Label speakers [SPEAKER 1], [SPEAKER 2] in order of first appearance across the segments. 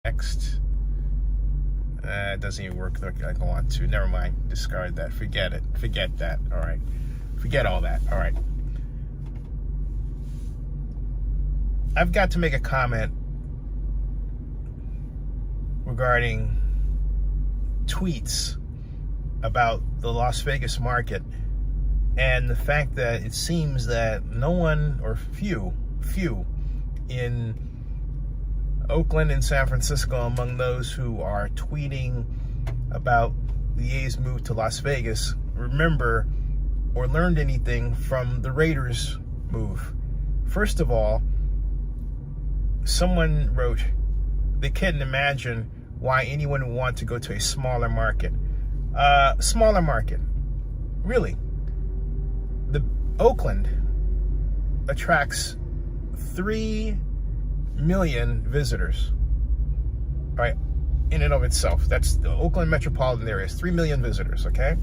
[SPEAKER 1] Next. It doesn't even work like I want to. Never mind. Discard that. Forget it. Forget that. All right. Forget all that. All right. I've got to make a comment regarding tweets about the Las Vegas market and the fact that it seems that no one, or few in Oakland and San Francisco, among those who are tweeting about the A's move to Las Vegas, remember or learned anything from the Raiders move. First of all, someone wrote, they couldn't imagine why anyone would want to go to a smaller market. Smaller market. Really. The Oakland attracts 3 million visitors. All right, in and of itself. That's the Oakland metropolitan area. Is 3 million visitors, okay?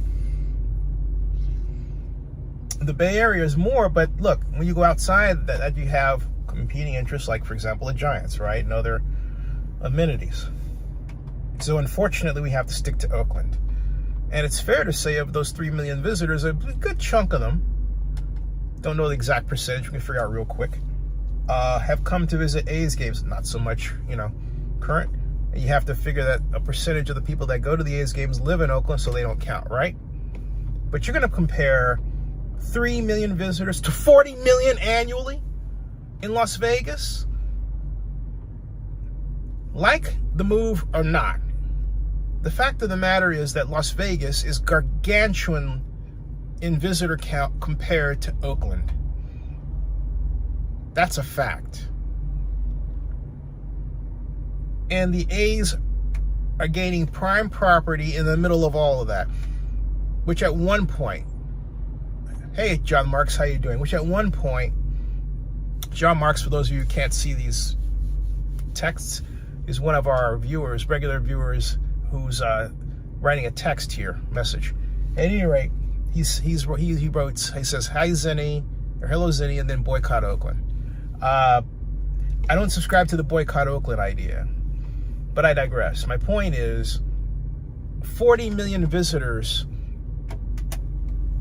[SPEAKER 1] The Bay Area is more, but look, when you go outside that you have competing interests, like, for example, the Giants, right? And other amenities. So unfortunately, we have to stick to Oakland. And it's fair to say of those 3 million visitors, a good chunk of them, don't know the exact percentage, we can figure out real quick, have come to visit A's games. Not so much, current. And you have to figure that a percentage of the people that go to the A's games live in Oakland, so they don't count, right? But you're going to compare 3 million visitors to 40 million annually in Las Vegas? Like the move or not, the fact of the matter is that Las Vegas is gargantuan in visitor count compared to Oakland. That's a fact. And the A's are gaining prime property in the middle of all of that, which at one point, hey, John Marks, how you doing? Which at one point, John Marks, for those of you who can't see these texts, is one of our viewers, regular viewers, who's writing a text here, message. At any rate, he says, hi Zenny, or hello Zenny, and then boycott Oakland. I don't subscribe to the boycott Oakland idea, but I digress. My point is, 40 million visitors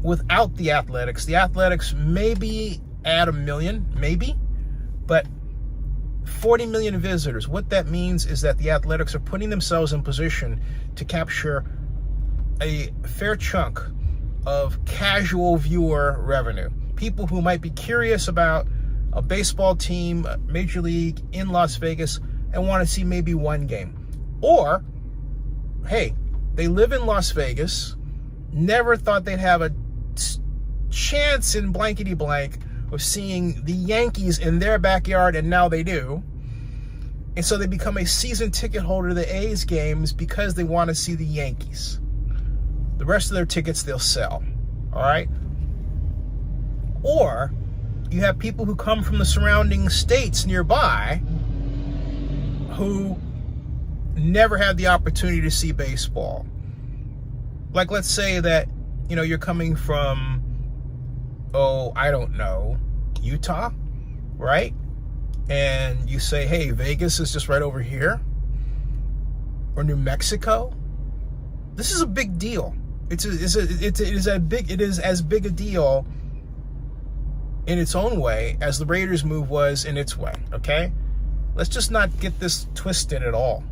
[SPEAKER 1] without the Athletics maybe add 1 million, maybe, but 40 million visitors. What that means is that the Athletics are putting themselves in position to capture a fair chunk of casual viewer revenue. People who might be curious about a baseball team, Major League, in Las Vegas, and want to see maybe one game. Or, hey, they live in Las Vegas, never thought they'd have a chance in blankety blank of seeing the Yankees in their backyard, and now they do. And so they become a season ticket holder to the A's games because they want to see the Yankees. The rest of their tickets they'll sell. All right? Or you have people who come from the surrounding states nearby who never had the opportunity to see baseball. Like, let's say that, you're coming from, I don't know, Utah, right? And you say, hey, Vegas is just right over here, or New Mexico. This is a big deal. It is as big a deal in its own way as the Raiders move was in its way, okay? Let's just not get this twisted at all.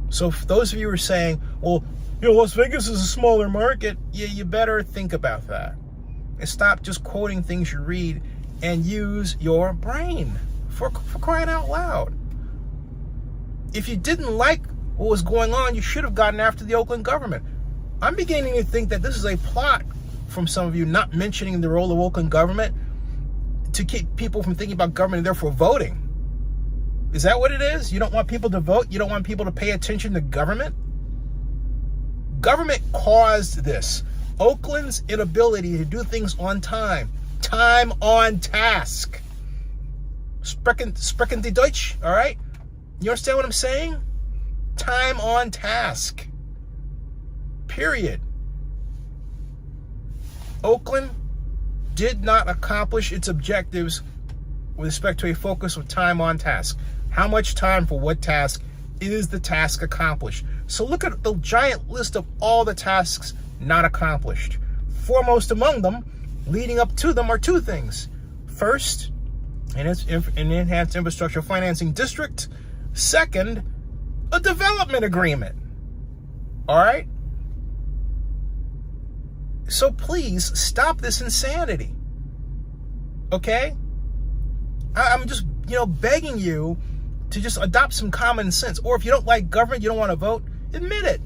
[SPEAKER 1] So for those of you who are saying, well, Las Vegas is a smaller market, you better think about that. And stop just quoting things you read and use your brain for crying out loud. If you didn't like what was going on, you should have gotten after the Oakland government. I'm beginning to think that this is a plot from some of you not mentioning the role of Oakland government to keep people from thinking about government and therefore voting. Is that what it is? You don't want people to vote? You don't want people to pay attention to government? Government caused this. Oakland's inability to do things on time. Time on task. Sprechen die Deutsch, all right? You understand what I'm saying? Time on task. Period. Oakland did not accomplish its objectives with respect to a focus of time on task. How much time for what task? is the task accomplished. So look at the giant list of all the tasks not accomplished. Foremost among them, leading up to them, are two things. First, an enhanced infrastructure financing district. Second, a development agreement. All right? So please stop this insanity. Okay? I'm just, begging you to just adopt some common sense. Or if you don't like government, you don't want to vote, admit it.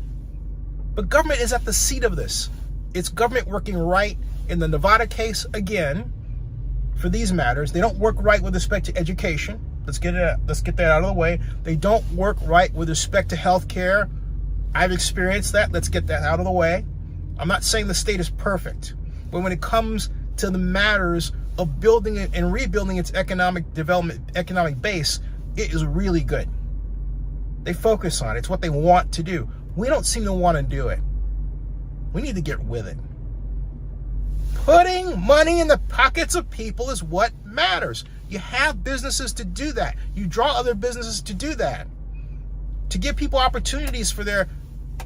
[SPEAKER 1] But government is at the seat of this. It's government working right in the Nevada case, again, for these matters. They don't work right with respect to education. Let's get that out of the way. They don't work right with respect to health care. I've experienced that. Let's get that out of the way. I'm not saying the state is perfect, but when it comes to the matters of building it and rebuilding its economic development, economic base, it is really good. They focus on it. It's what they want to do. We don't seem to want to do it. We need to get with it. Putting money in the pockets of people is what matters. You have businesses to do that. You draw other businesses to do that. To give people opportunities for their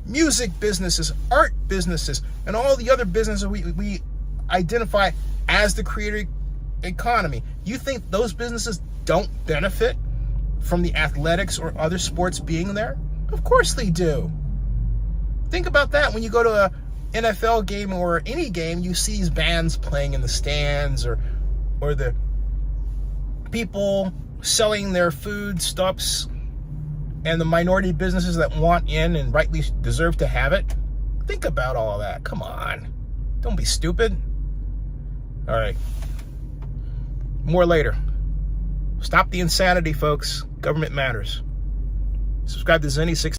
[SPEAKER 1] music businesses, art businesses, and all the other businesses we identify as the creator economy. You think those businesses don't benefit from the athletics or other sports being there? Of course they do. Think about that. When you go to an NFL game or any game, you see these bands playing in the stands, or the people selling their food stuffs, and the minority businesses that want in and rightly deserve to have it. Think about all of that. Come on. Don't be stupid. All right. More later. Stop the insanity, folks. Government matters. Subscribe to Zenny6.